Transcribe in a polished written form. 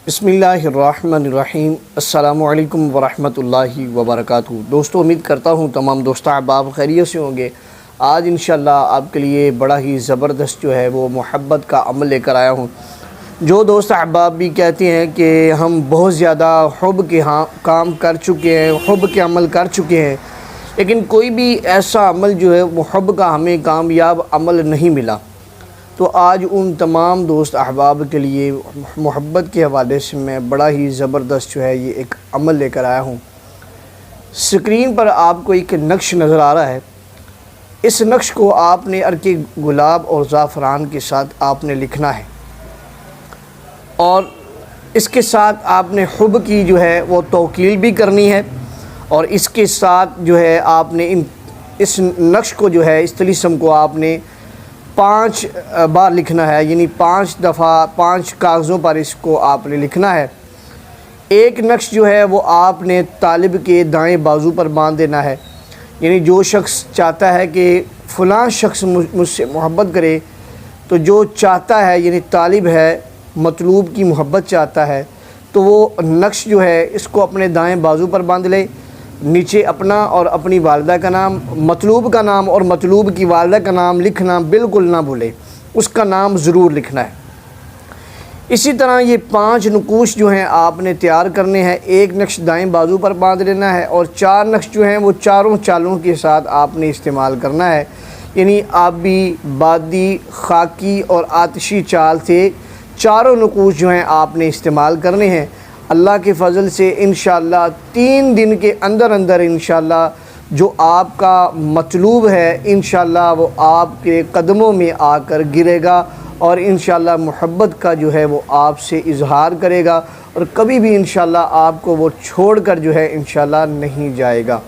بسم اللہ الرحمن الرحیم۔ السلام علیکم ورحمۃ اللہ وبرکاتہ۔ دوستو، امید کرتا ہوں تمام دوست احباب خیریت سے ہوں گے۔ آج انشاءاللہ آپ کے لیے بڑا ہی زبردست وہ محبت کا عمل لے کر آیا ہوں۔ جو دوست احباب بھی کہتے ہیں کہ ہم بہت زیادہ حب کے کام کر چکے ہیں، حب کے عمل کر چکے ہیں، لیکن کوئی بھی ایسا عمل محب کا ہمیں کامیاب عمل نہیں ملا، تو آج ان تمام دوست احباب کے لیے محبت کے حوالے سے میں بڑا ہی زبردست یہ ایک عمل لے کر آیا ہوں۔ سکرین پر آپ کو ایک نقش نظر آ رہا ہے۔ اس نقش کو آپ نے عرق گلاب اور زعفران کے ساتھ آپ نے لکھنا ہے، اور اس کے ساتھ آپ نے حب کی وہ توکیل بھی کرنی ہے، اور اس کے ساتھ آپ نے اس نقش کو اس طلسم کو آپ نے 5 بار لکھنا ہے، یعنی 5 دفعہ 5 کاغذوں پر اس کو آپ نے لکھنا ہے۔ ایک نقش وہ آپ نے طالب کے دائیں بازو پر باندھ دینا ہے، یعنی جو شخص چاہتا ہے کہ فلاں شخص مجھ سے محبت کرے، تو جو چاہتا ہے یعنی طالب ہے، مطلوب کی محبت چاہتا ہے، تو وہ نقش اس کو اپنے دائیں بازو پر باندھ لے، نیچے اپنا اور اپنی والدہ کا نام، مطلوب کا نام اور مطلوب کی والدہ کا نام لکھنا بالکل نہ بھولے، اس کا نام ضرور لکھنا ہے۔ اسی طرح یہ 5 نقوش آپ نے تیار کرنے ہیں۔ ایک نقش دائیں بازو پر باندھ لینا ہے، اور 4 نقش وہ چاروں چالوں کے ساتھ آپ نے استعمال کرنا ہے، یعنی آبی، بادی، خاکی اور آتشی چال سے چاروں نقوش آپ نے استعمال کرنے ہیں۔ اللہ کے فضل سے انشاءاللہ 3 دن کے اندر انشاءاللہ جو آپ کا مطلوب ہے انشاءاللہ وہ آپ کے قدموں میں آ کر گرے گا، اور انشاءاللہ محبت کا وہ آپ سے اظہار کرے گا، اور کبھی بھی انشاءاللہ آپ کو وہ چھوڑ کر انشاءاللہ نہیں جائے گا۔